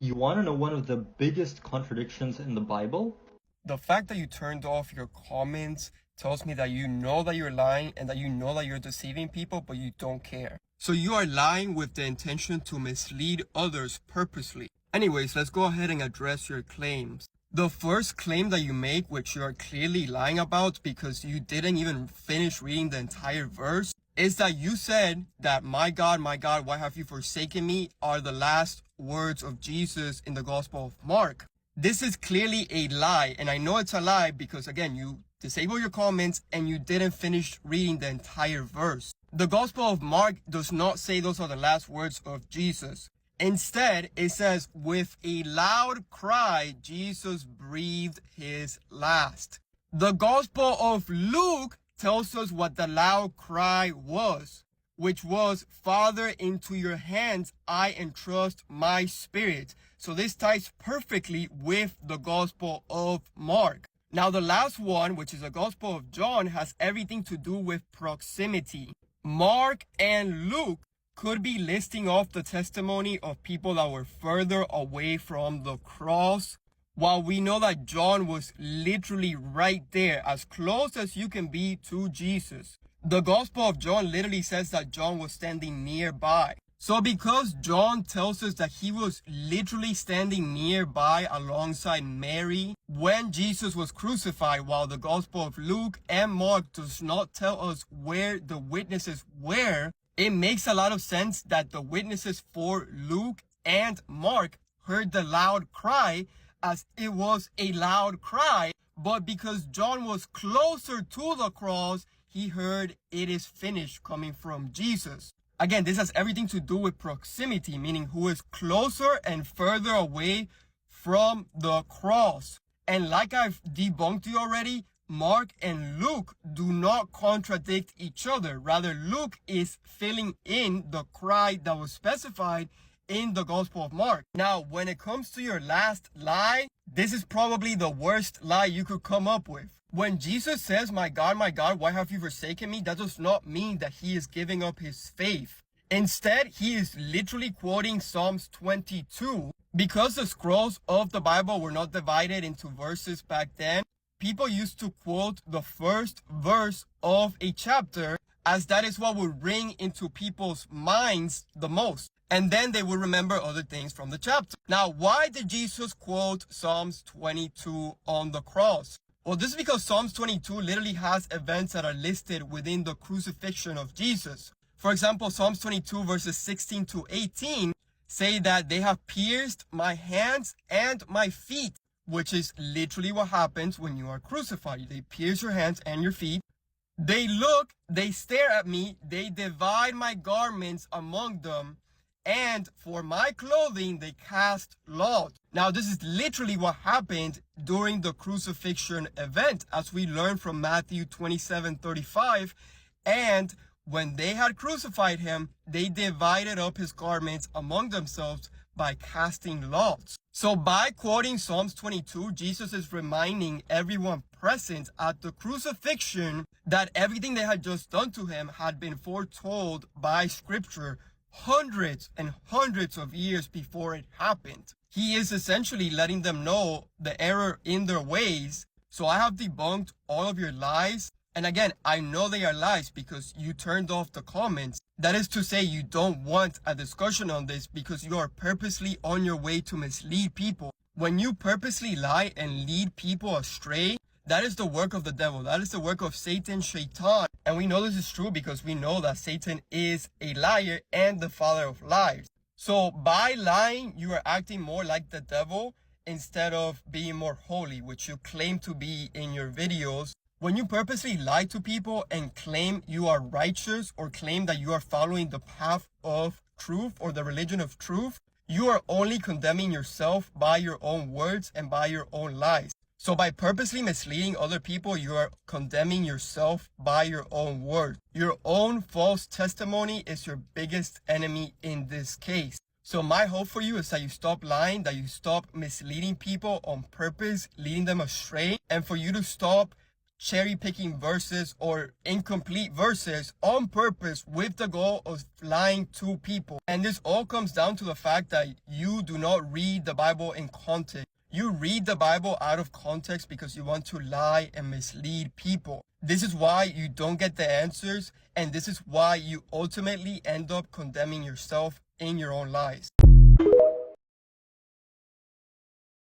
You want to know one of the biggest contradictions in the Bible? The fact that you turned off your comments tells me that you know that you're lying and that you know that you're deceiving people, but you don't care. So you are lying with the intention to mislead others purposely. Anyways, let's go ahead and address your claims. The first claim that you make, which you are clearly lying about because you didn't even finish reading the entire verse, is that you said that my God, why have you forsaken me are the last words of Jesus in the Gospel of Mark. This is clearly a lie, and I know it's a lie because, again, you disabled your comments and you didn't finish reading the entire verse. The Gospel of Mark does not say those are the last words of Jesus. Instead, it says, with a loud cry, Jesus breathed his last. The Gospel of Luke tells us what the loud cry was, which was, Father, into your hands I entrust my spirit. So this ties perfectly with the Gospel of Mark. Now the last one, which is the Gospel of John, has everything to do with proximity. Mark and Luke could be listing off the testimony of people that were further away from the cross, while we know that John was literally right there, as close as you can be to Jesus. The Gospel of John literally says that John was standing nearby. So because John tells us that he was literally standing nearby alongside Mary when Jesus was crucified, while the Gospel of Luke and Mark does not tell us where the witnesses were, it makes a lot of sense that the witnesses for Luke and Mark heard the loud cry, as it was a loud cry, but because John was closer to the cross, he heard it is finished coming from Jesus. Again, this has everything to do with proximity, meaning who is closer and further away from the cross. And like I've debunked you already, Mark and Luke do not contradict each other. Rather, Luke is filling in the cry that was specified in the Gospel of Mark. Now, when it comes to your last lie, this is probably the worst lie you could come up with. When Jesus says, my God, why have you forsaken me? That does not mean that he is giving up his faith. Instead, he is literally quoting Psalms 22. Because the scrolls of the Bible were not divided into verses back then, people used to quote the first verse of a chapter, as that is what would ring into people's minds the most. And then they would remember other things from the chapter. Now, why did Jesus quote Psalms 22 on the cross? Well, this is because Psalms 22 literally has events that are listed within the crucifixion of Jesus. For example, Psalms 22 verses 16 to 18 say that they have pierced my hands and my feet, which is literally what happens when you are crucified. They pierce your hands and your feet. They look, they stare at me, they divide my garments among them, and for my clothing they cast lots. Now this is literally what happened during the crucifixion event, as we learn from Matthew 27:35. And when they had crucified him, they divided up his garments among themselves by casting lots. So by quoting Psalms 22, Jesus is reminding everyone present at the crucifixion that everything they had just done to him had been foretold by scripture hundreds and hundreds of years before it happened. He is essentially letting them know the error in their ways. So I have debunked all of your lies. And again, I know they are lies because you turned off the comments. That is to say, you don't want a discussion on this because you are purposely on your way to mislead people. When you purposely lie and lead people astray, that is the work of the devil. That is the work of Satan, Shaitan. And we know this is true because we know that Satan is a liar and the father of lies. So by lying, you are acting more like the devil instead of being more holy, which you claim to be in your videos. When you purposely lie to people and claim you are righteous or claim that you are following the path of truth or the religion of truth, you are only condemning yourself by your own words and by your own lies. So by purposely misleading other people, you are condemning yourself by your own words. Your own false testimony is your biggest enemy in this case. So my hope for you is that you stop lying, that you stop misleading people on purpose, leading them astray, and for you to stop cherry picking verses or incomplete verses on purpose with the goal of lying to people. And this all comes down to the fact that you do not read the Bible in context. You read the Bible out of context because you want to lie and mislead people. This is why you don't get the answers, and this is why you ultimately end up condemning yourself in your own lies.